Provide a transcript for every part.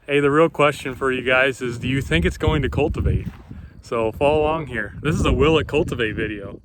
Hey, the real question for you guys is, do you think it's going to cultivate? So follow along here. This is a will it cultivate video.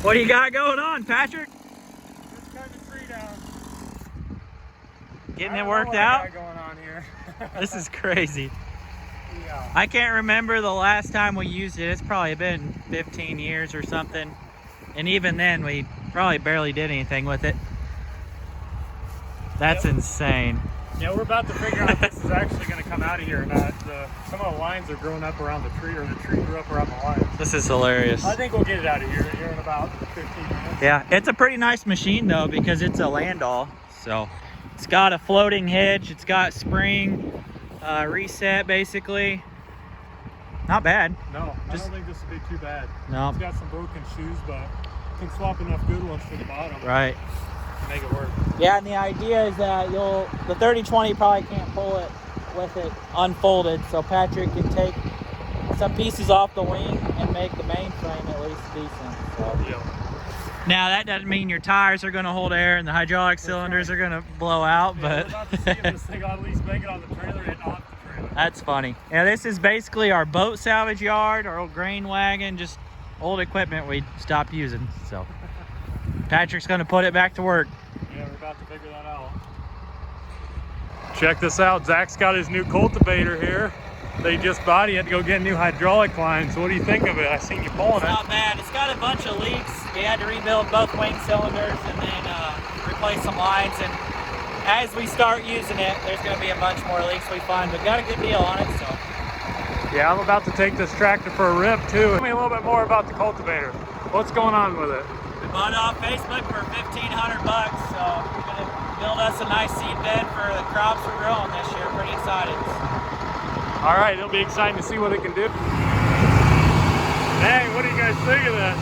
What do you got going on, Patrick? Just cutting the tree down. Getting it worked out? Going on here. This is crazy. Yeah. I can't remember the last time we used it. It's probably been 15 years or something. And even then, we probably barely did anything with it. That's insane. Yeah, we're about to figure out if this is actually going to come out of here or not. Some of the lines are growing up around the tree, or the tree grew up around the lines. This is hilarious. I think we'll get it out of here in about 15 minutes. Yeah, it's a pretty nice machine though, because it's a Landoll. So it's got a floating hitch, it's got spring reset basically. Not bad. No, I don't think this will be too bad. No. It's got some broken shoes, but can swap enough good ones for the bottom. Right. To make it work. Yeah, and the idea is that the 30-20 probably can't pull it with it unfolded, so Patrick can take some pieces off the wing and make the main frame at least decent. So. Yeah. Now that doesn't mean your tires are going to hold air and the hydraulic cylinders are going to blow out, but we're about to see if this thing will at least make it on the trailer and off the trailer. That's funny. Yeah, this is basically our boat salvage yard, our old grain wagon, just old equipment we stopped using. So Patrick's going to put it back to work. Yeah, we're about to figure that out. Check this out. Zach's got his new cultivator here. They just bought it. He had to go get new hydraulic lines. What do you think of it? I seen you pulling it. Not bad. It's got a bunch of leaks. We had to rebuild both wing cylinders and then replace some lines. And as we start using it, there's going to be a bunch more leaks we find, but got a good deal on it. So. Yeah, I'm about to take this tractor for a rip too. Tell me a little bit more about the cultivator. What's going on with it? We bought it off Facebook for $1,500 bucks. So we're going to build us a nice seed bed for the crops we're growing this year. Pretty excited. All right, it'll be exciting to see what it can do. Hey, what do you guys think of this?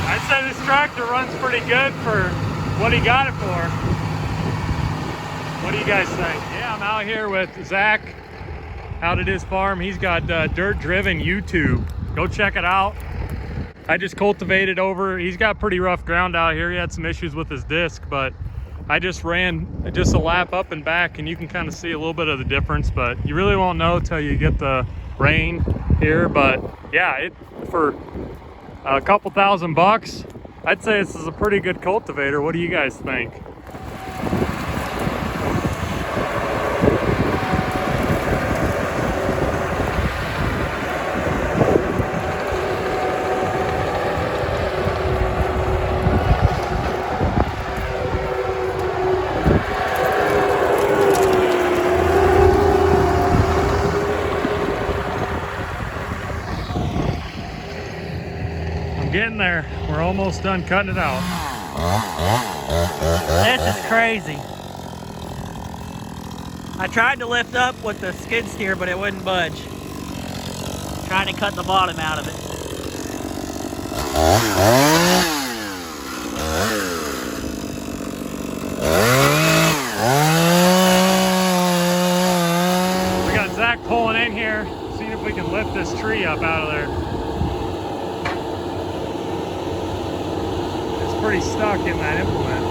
I'd say this tractor runs pretty good for what he got it for. What do you guys think? Yeah, I'm out here with Zach out at his farm. He's got Dirt Driven YouTube. Go check it out. I just cultivated over. He's got pretty rough ground out here. He had some issues with his disc, but I just ran just a lap up and back, and you can kind of see a little bit of the difference, but you really won't know till you get the rain here. But yeah, for a couple $1,000, I'd say this is a pretty good cultivator. What do you guys think? Getting there. We're almost done cutting it out. This is crazy. I tried to lift up with the skid steer, but it wouldn't budge. Trying to cut the bottom out of it. We got Zach pulling in here, seeing if we can lift this tree up out of there. Pretty stuck in that implement.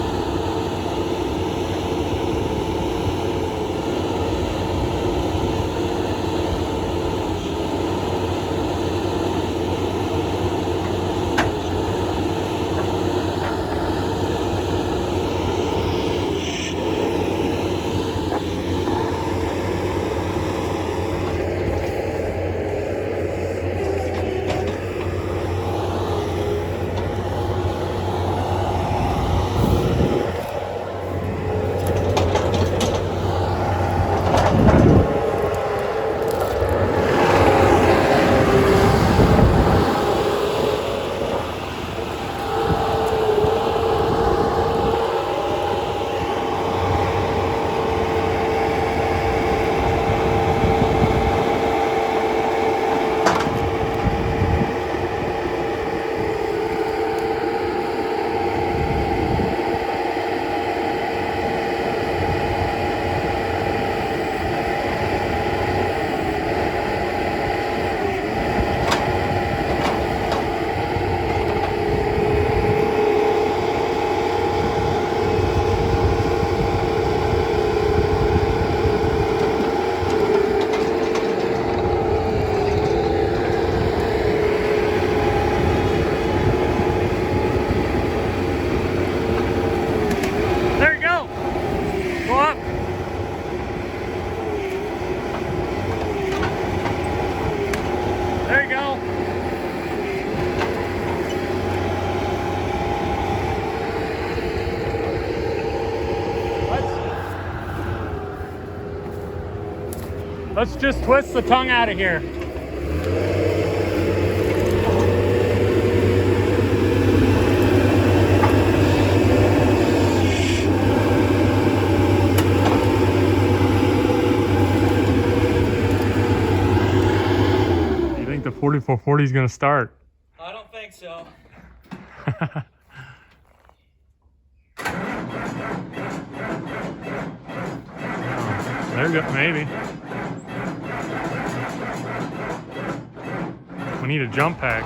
Let's just twist the tongue out of here. You think the 4440 is going to start? I don't think so. There you go, maybe. We need a jump pack.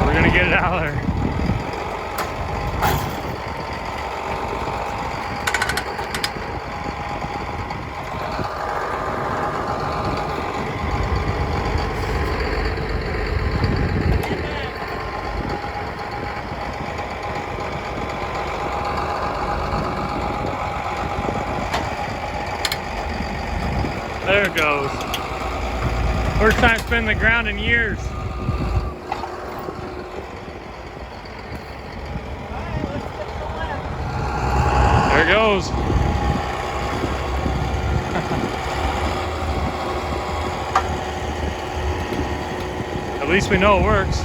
We're gonna get it out of there. There it goes. First time spinning the ground in years. There it goes. At least we know it works.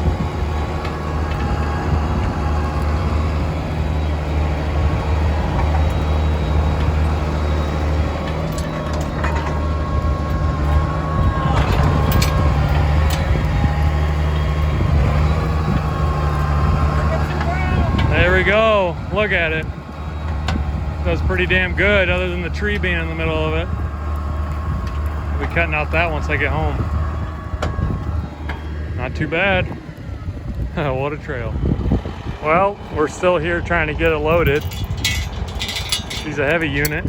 There we go. Look at it. Does pretty damn good, other than the tree being in the middle of it. I'll be cutting out that once I get home. Not too bad. What a trail. Well, we're still here trying to get it loaded. She's a heavy unit.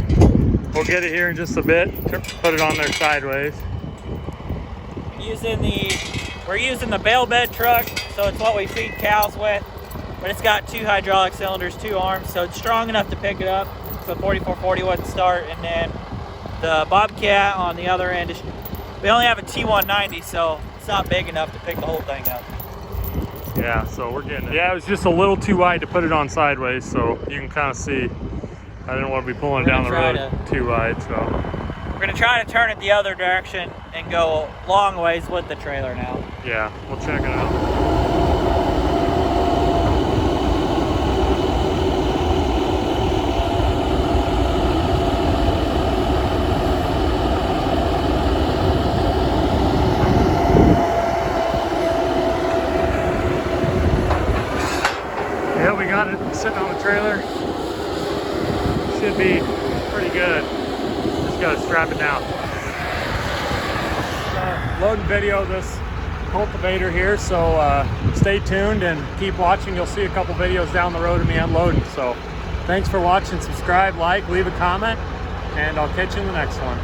We'll get it here in just a bit. Put it on there sideways. We're using the bale bed truck, so it's what we feed cows with. But it's got 2 hydraulic cylinders, 2 arms, so it's strong enough to pick it up. So 4440 wouldn't start, and then the Bobcat on the other end is, we only have a T190, so it's not big enough to pick the whole thing up. Yeah, so we're getting it. Yeah, it was just a little too wide to put it on sideways, so you can kind of see. I didn't want to be pulling it down the road too wide, so. We're gonna try to turn it the other direction and go long ways with the trailer now. Yeah, we'll check it out. Yeah, we got it sitting on the trailer. Should be pretty good. Just gotta strap it down. Loading video of this cultivator here, so stay tuned and keep watching. You'll see a couple videos down the road of me unloading. So thanks for watching. Subscribe, like, leave a comment, and I'll catch you in the next one.